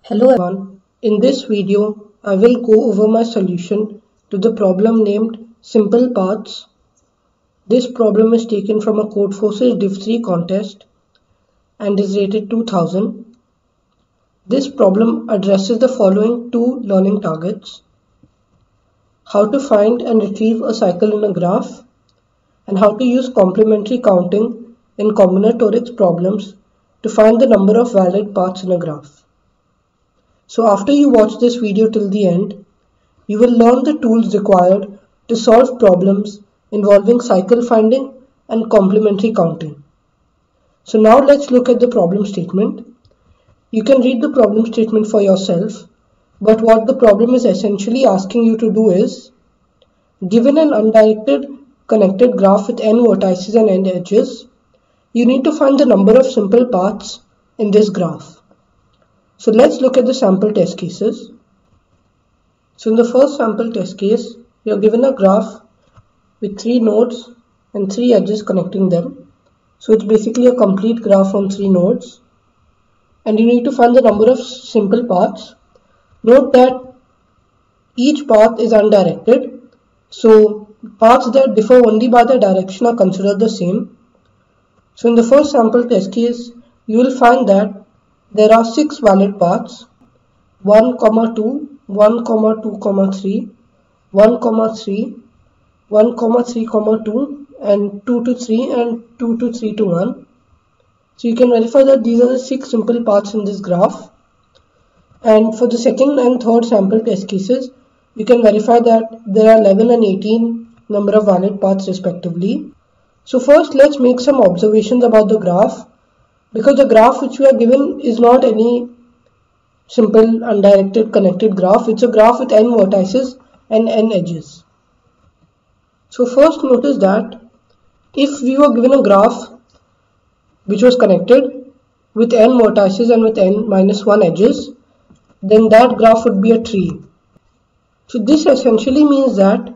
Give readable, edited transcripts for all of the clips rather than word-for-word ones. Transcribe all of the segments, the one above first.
Hello everyone, in this video I will go over my solution to the problem named Simple Paths. This problem is taken from a Codeforces Div 3 contest and is rated 2000. This problem addresses the following two learning targets: how to find and retrieve a cycle in a graph, and how to use complementary counting in combinatorics problems to find the number of valid paths in a graph. So after you watch this video till the end, you will learn the tools required to solve problems involving cycle finding and complementary counting. So now let's look at the problem statement. You can read the problem statement for yourself, but what the problem is essentially asking you to do is, given an undirected connected graph with n vertices and n edges, you need to find the number of simple paths in this graph. So let's look at the sample test cases. So in the first sample test case, you are given a graph with 3 nodes and 3 edges connecting them. So it's basically a complete graph on 3 nodes. And you need to find the number of simple paths. Note that each path is undirected. So paths that differ only by the direction are considered the same. So in the first sample test case, you will find that there are 6 valid paths: 1, 2, 1, 2, 3, 1, 3, 1, 3, 2, and 2 to 3 and 2 to 3 to 1. So you can verify that these are the 6 simple paths in this graph. And for the second and third sample test cases, you can verify that there are 11 and 18 number of valid paths respectively. So first let's make some observations about the graph, because the graph which we are given is not any simple undirected connected graph. It's a graph with n vertices and n edges. So first notice that if we were given a graph which was connected with n vertices and with n minus 1 edges, then that graph would be a tree. So this essentially means that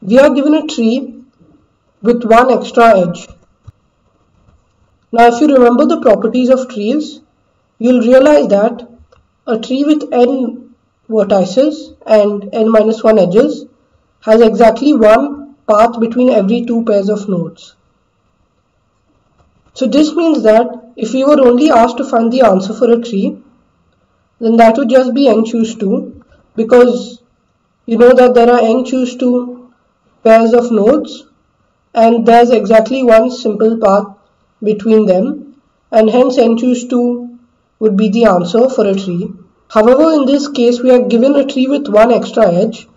we are given a tree with one extra edge. Now if you remember the properties of trees, you'll realize that a tree with n vertices and n minus 1 edges has exactly one path between every 2 pairs of nodes. So this means that if we were only asked to find the answer for a tree, then that would just be n choose 2, because you know that there are n choose 2 pairs of nodes and there's exactly one simple path between them, and hence n choose 2 would be the answer for a tree. However, in this case we are given a tree with one extra edge,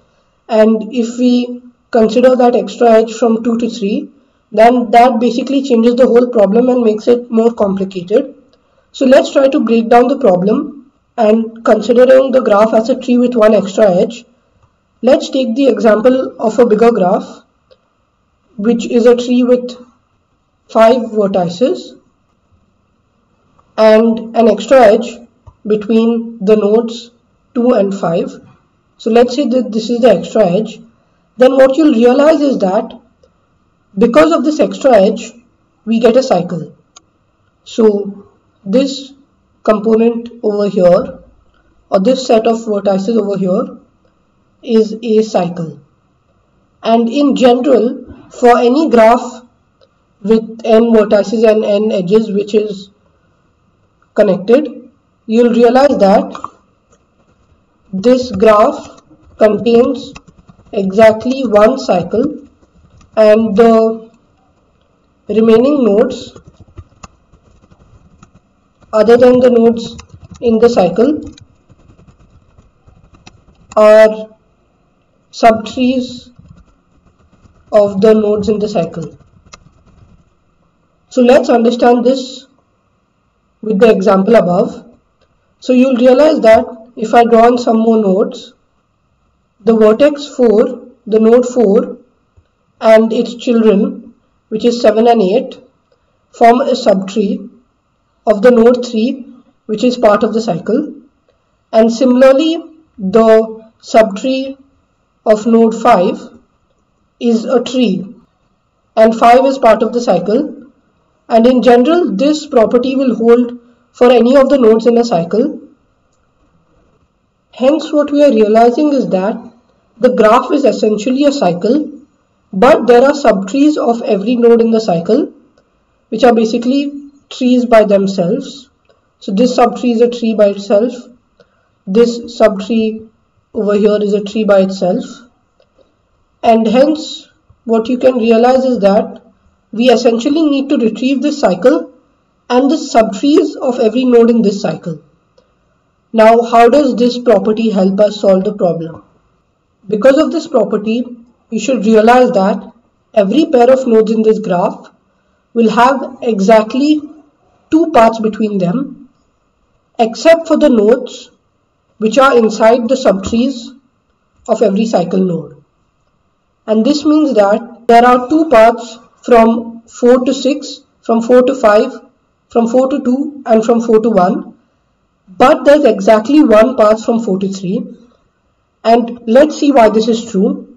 and if we consider that extra edge from 2 to 3, then that basically changes the whole problem and makes it more complicated. So let's try to break down the problem, and considering the graph as a tree with one extra edge, let's take the example of a bigger graph which is a tree with 5 vertices and an extra edge between the nodes 2 and 5. So let's say that this is the extra edge. Then what you'll realize is that because of this extra edge, we get a cycle. So this component over here, or this set of vertices over here, is a cycle. And in general, for any graph with n vertices and n edges which is connected, you'll realize that this graph contains exactly one cycle, and the remaining nodes other than the nodes in the cycle are subtrees of the nodes in the cycle. So let's understand this with the example above. So you'll realize that if I draw in some more nodes, the vertex 4, the node 4 and its children, which is 7 and 8, form a subtree of the node 3, which is part of the cycle. And similarly, the subtree of node 5 is a tree, and 5 is part of the cycle. And in general, this property will hold for any of the nodes in a cycle. Hence what we are realizing is that the graph is essentially a cycle, but there are subtrees of every node in the cycle, which are basically trees by themselves. So this subtree is a tree by itself. This subtree over here is a tree by itself. And hence what you can realize is that we essentially need to retrieve this cycle and the subtrees of every node in this cycle. Now, how does this property help us solve the problem? Because of this property, you should realize that every pair of nodes in this graph will have exactly two paths between them, except for the nodes which are inside the subtrees of every cycle node. And this means that there are two paths from 4 to 6, from 4 to 5, from 4 to 2, and from 4 to 1. But there's exactly one path from 4 to 3. And let's see why this is true.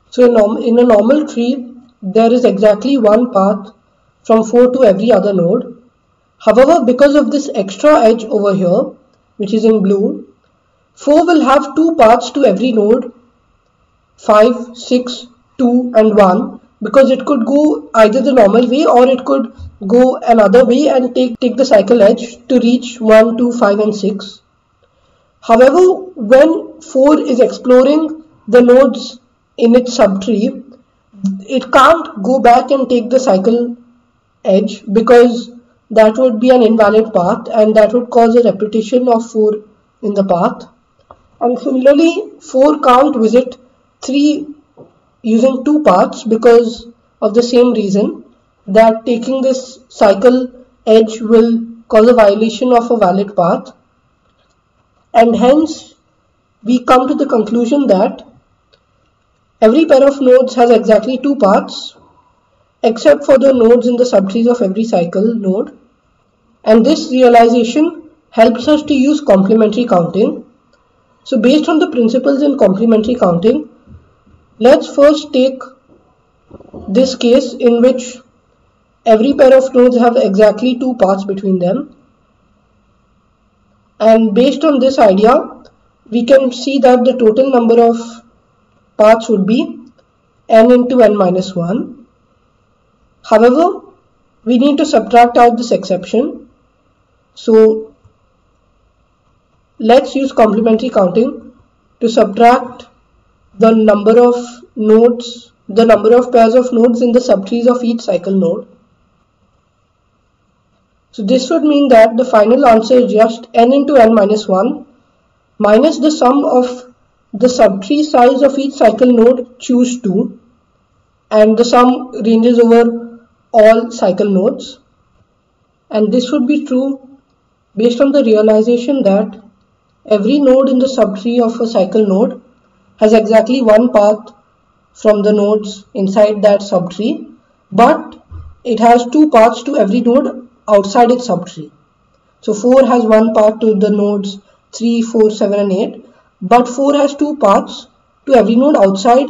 So in a normal tree, there is exactly one path from 4 to every other node. However, because of this extra edge over here, which is in blue, 4 will have two paths to every node, 5, 6, 2 and 1, because it could go either the normal way or it could go another way and take the cycle edge to reach 1, 2, 5 and 6. However, when 4 is exploring the nodes in its subtree, it can't go back and take the cycle edge because that would be an invalid path and that would cause a repetition of 4 in the path. And similarly, 4 can't visit 3 using two paths because of the same reason, that taking this cycle edge will cause a violation of a valid path. And hence we come to the conclusion that every pair of nodes has exactly two paths except for the nodes in the subtrees of every cycle node. And this realization helps us to use complementary counting. So based on the principles in complementary counting, let's first take this case in which every pair of nodes have exactly two paths between them. And based on this idea, we can see that the total number of paths would be n into n minus 1. However, we need to subtract out this exception. So let's use complementary counting to subtract the number of nodes, the number of pairs of nodes in the subtrees of each cycle node. So this would mean that the final answer is just n into n minus 1 minus the sum of the subtree size of each cycle node, choose 2, and the sum ranges over all cycle nodes. And this would be true based on the realization that every node in the subtree of a cycle node has exactly one path from the nodes inside that subtree, but it has two paths to every node outside its subtree. So 4 has one path to the nodes 3, 4, 7 and 8, but 4 has two paths to every node outside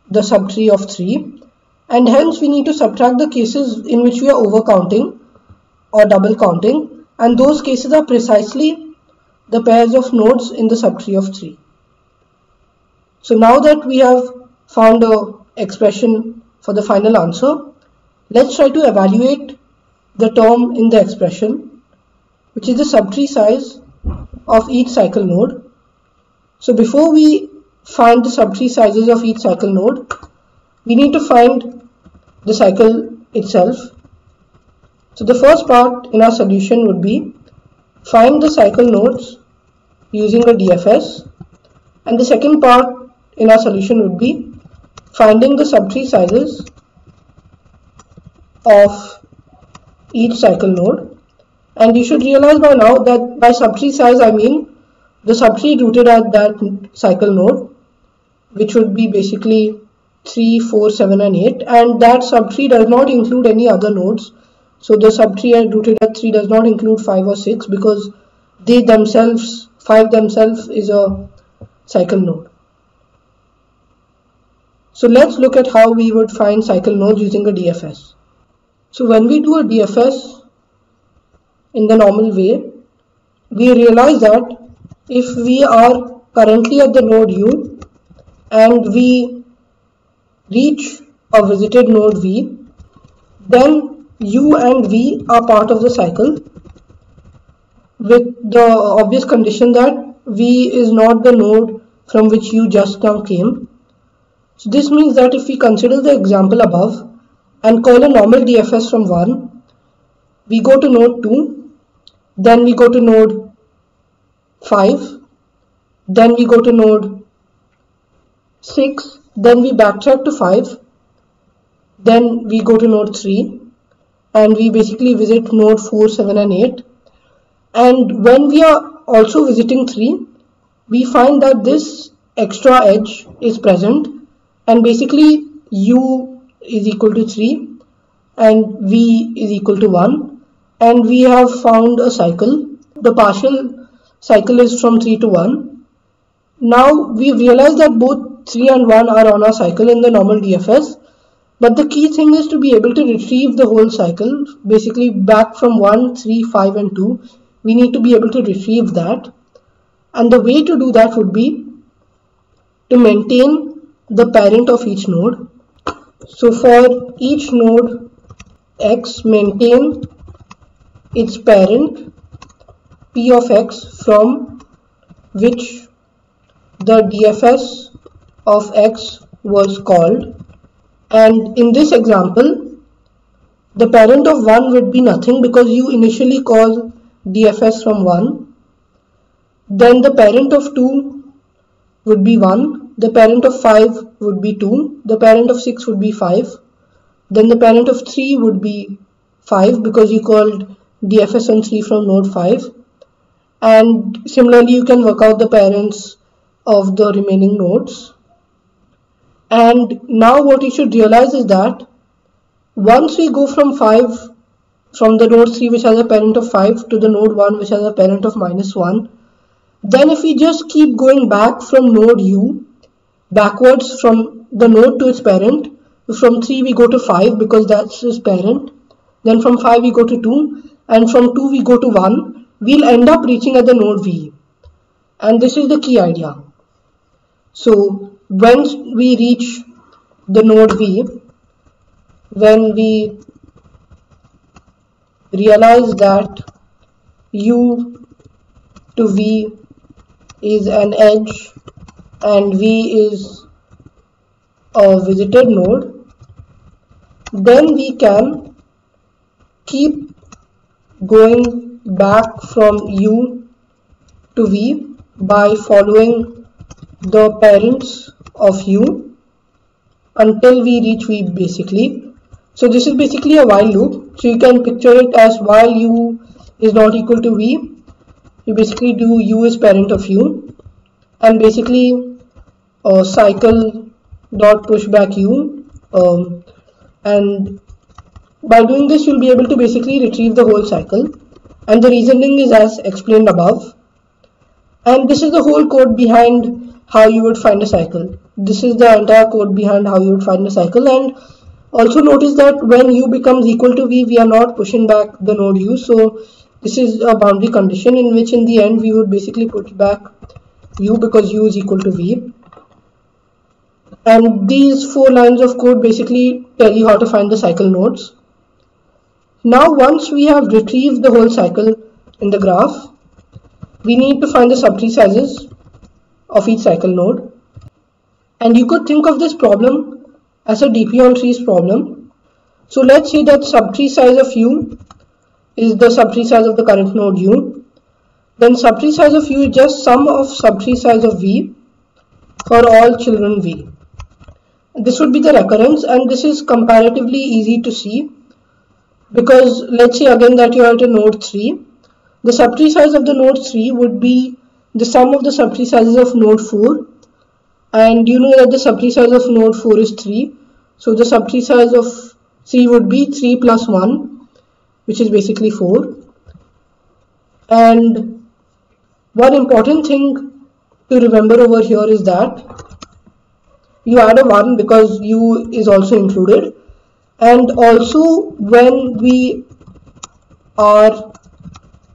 the subtree of 3, and hence we need to subtract the cases in which we are overcounting or double counting, and those cases are precisely the pairs of nodes in the subtree of 3. So now that we have found an expression for the final answer, let's try to evaluate the term in the expression, which is the subtree size of each cycle node. So before we find the subtree sizes of each cycle node, we need to find the cycle itself. So the first part in our solution would be find the cycle nodes using a DFS, and the second part in our solution would be finding the subtree sizes of each cycle node. And you should realize by now that by subtree size I mean the subtree rooted at that cycle node, which would be basically 3, 4, 7 and 8, and that subtree does not include any other nodes. So the subtree rooted at 3 does not include 5 or 6 because they themselves, 5 themselves is a cycle node. So let's look at how we would find cycle nodes using a DFS. So when we do a DFS in the normal way, we realize that if we are currently at the node U and we reach a visited node V, then U and V are part of the cycle, with the obvious condition that V is not the node from which U just now came. So this means that if we consider the example above and call a normal DFS from 1, we go to node 2, then we go to node 5, then we go to node 6, then we backtrack to 5, then we go to node 3, and we basically visit node 4, 7 and 8. And when we are also visiting 3, we find that this extra edge is present, and basically U is equal to 3 and V is equal to 1, and we have found a cycle. The partial cycle is from 3 to 1. Now we realize that both 3 and 1 are on our cycle in the normal DFS, but the key thing is to be able to retrieve the whole cycle, basically back from 1, 3, 5 and 2. We need to be able to retrieve that, and the way to do that would be to maintain the parent of each node. So for each node X, maintain its parent P of X from which the DFS of X was called. And in this example, the parent of 1 would be nothing because you initially call DFS from 1. Then the parent of 2 would be 1. The parent of 5 would be 2. The parent of 6 would be 5. Then the parent of 3 would be 5 because you called DFS on 3 from node 5. And similarly, you can work out the parents of the remaining nodes. And now what you should realize is that once we go from the node 3 which has a parent of 5 to the node 1 which has a parent of -1, then if we just keep going back from node U backwards from the node to its parent, from 3 we go to 5 because that's its parent, then from 5 we go to 2, and from 2 we go to 1, we'll end up reaching at the node V. And this is the key idea. So when we reach the node V, when we realize that U to V is an edge and V is a visited node, then we can keep going back from U to V by following the parents of U until we reach V basically. So this is basically a while loop. So you can picture it as while U is not equal to V, you basically do U is parent of U, and basically cycle dot push back U, and by doing this you'll be able to basically retrieve the whole cycle, and the reasoning is as explained above. And this is the whole code behind how you would find a cycle. This is the entire code behind how you would find a cycle. And also notice that when U becomes equal to V, we are not pushing back the node U. So this is a boundary condition in which in the end we would basically push back U because U is equal to V. And these 4 lines of code basically tell you how to find the cycle nodes. Now once we have retrieved the whole cycle in the graph, we need to find the subtree sizes of each cycle node. And you could think of this problem as a DP on trees problem. So let's say that subtree size of U is the subtree size of the current node U. Then subtree size of U is just sum of subtree size of V for all children V. This would be the recurrence, and this is comparatively easy to see because let's say again that you are at a node 3. The subtree size of the node 3 would be the sum of the subtree sizes of node 4, and you know that the subtree size of node 4 is 3. So the subtree size of 3 would be 3 plus 1, which is basically 4. And one important thing to remember over here is that you add a 1 because U is also included, and also when we are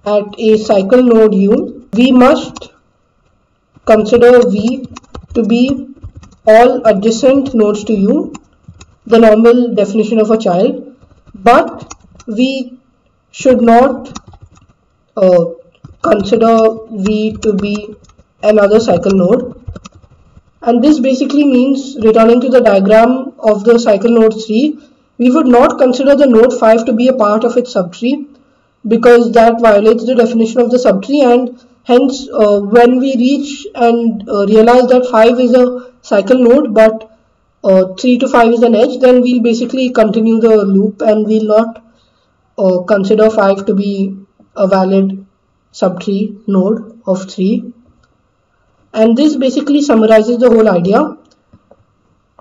at a cycle node U, we must consider V to be all adjacent nodes to U, the normal definition of a child, but we should not consider V to be another cycle node. And this basically means, returning to the diagram of the cycle node 3, we would not consider the node 5 to be a part of its subtree, because that violates the definition of the subtree, and hence when we reach and realize that 5 is a cycle node but 3 to 5 is an edge, then we'll basically continue the loop and we'll not consider 5 to be a valid subtree node of 3. And this basically summarizes the whole idea.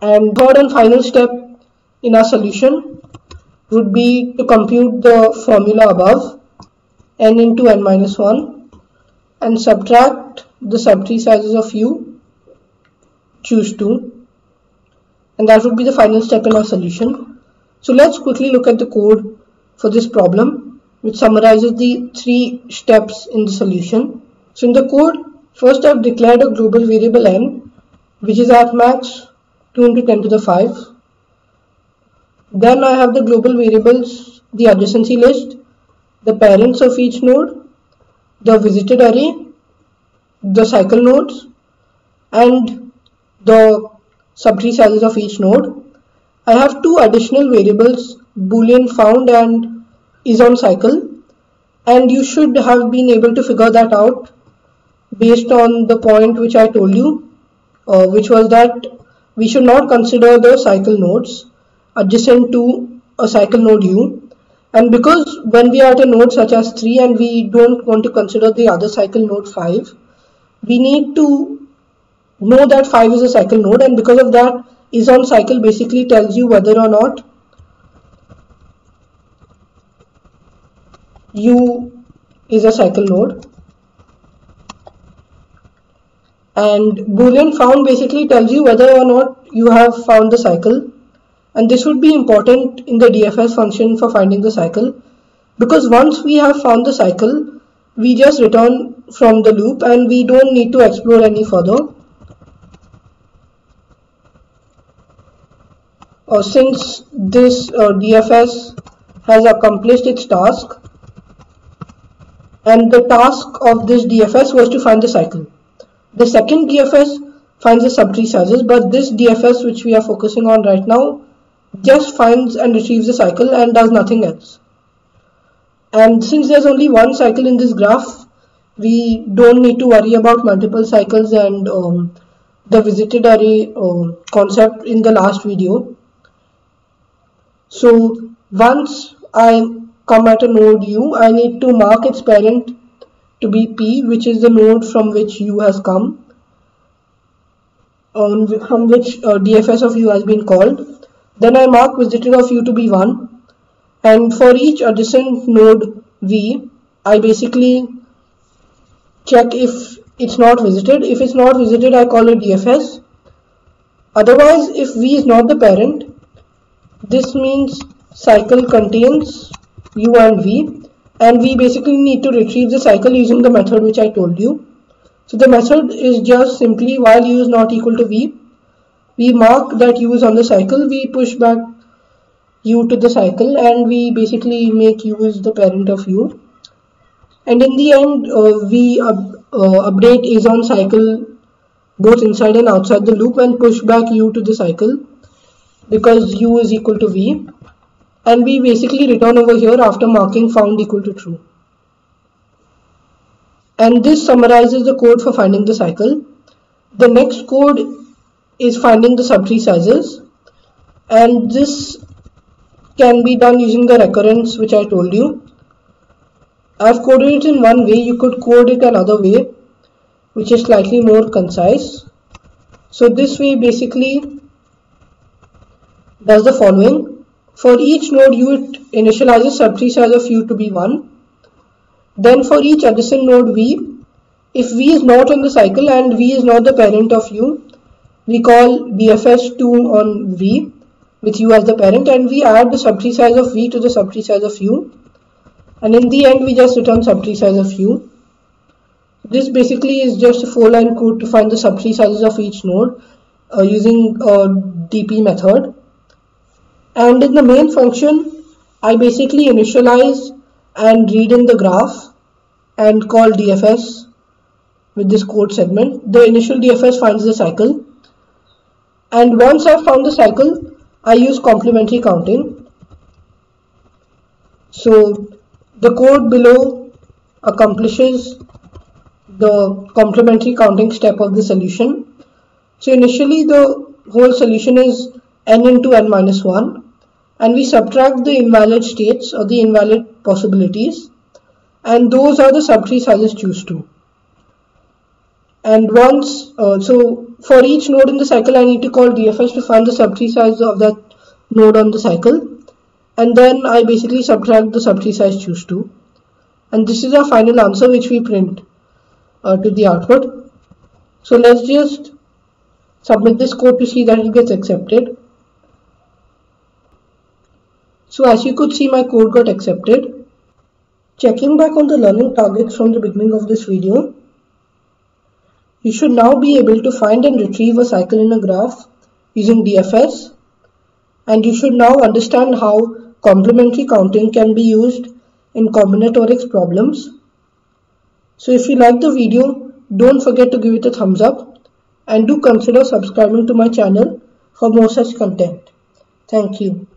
And third and final step in our solution would be to compute the formula above, n into n minus 1, and subtract the subtree sizes of U, choose 2, and that would be the final step in our solution. So let's quickly look at the code for this problem, which summarizes the 3 steps in the solution. So in the code, first I've declared a global variable n, which is at max 2 into 10 to the 5. Then I have the global variables, the adjacency list, the parents of each node, the visited array, the cycle nodes, and the subtree sizes of each node. I have 2 additional variables, boolean found and is on cycle, and you should have been able to figure that out based on the point which I told you, which was that we should not consider the cycle nodes adjacent to a cycle node U, and because when we are at a node such as 3 and we don't want to consider the other cycle node 5, we need to know that 5 is a cycle node, and because of that, is on cycle basically tells you whether or not U is a cycle node, and boolean found basically tells you whether or not you have found the cycle. And this would be important in the DFS function for finding the cycle, because once we have found the cycle, we just return from the loop and we don't need to explore any further. Since this DFS has accomplished its task, and the task of this DFS was to find the cycle. The second DFS finds the subtree sizes, but this DFS which we are focusing on right now just finds and retrieves the cycle and does nothing else. And since there's only one cycle in this graph, we don't need to worry about multiple cycles and the visited array concept in the last video. So once I come at a node U, I need to mark its parent to be P, which is the node from which U has come, from which DFS of U has been called. Then I mark visited of U to be 1, and for each adjacent node V, I basically check if it's not visited. If it's not visited, I call it DFS. Otherwise, if V is not the parent, this means cycle contains U and V, and we basically need to retrieve the cycle using the method which I told you. So the method is just simply while U is not equal to V, we mark that U is on the cycle, we push back U to the cycle, and we basically make U is the parent of U. And in the end, we update is on cycle both inside and outside the loop and push back U to the cycle because U is equal to V. And we basically return over here after marking found equal to true. And this summarizes the code for finding the cycle. The next code is finding the subtree sizes, and this can be done using the recurrence which I told you. I've coded it in one way. You could code it another way, which is slightly more concise. So this way basically does the following. For each node U, it initializes subtree size of U to be 1. Then for each adjacent node V, if V is not on the cycle and V is not the parent of U, we call DFS2 on V with U as the parent, and we add the subtree size of V to the subtree size of U, and in the end we just return subtree size of U. This basically is just a 4-line code to find the subtree sizes of each node using a DP method. And in the main function, I basically initialize and read in the graph and call DFS with this code segment. The initial DFS finds the cycle, and once I've found the cycle, I use complementary counting. So the code below accomplishes the complementary counting step of the solution. So initially the whole solution is n into n minus 1, and we subtract the invalid states or the invalid possibilities, and those are the subtree sizes choose to. And once, so for each node in the cycle, I need to call DFS to find the subtree size of that node on the cycle, and then I basically subtract the subtree size choose to, and this is our final answer which we print to the output. So let's just submit this code to see that it gets accepted. So as you could see, my code got accepted. Checking back on the learning targets from the beginning of this video, you should now be able to find and retrieve a cycle in a graph using DFS, and you should now understand how complementary counting can be used in combinatorics problems. So if you like the video, don't forget to give it a thumbs up, and do consider subscribing to my channel for more such content. Thank you.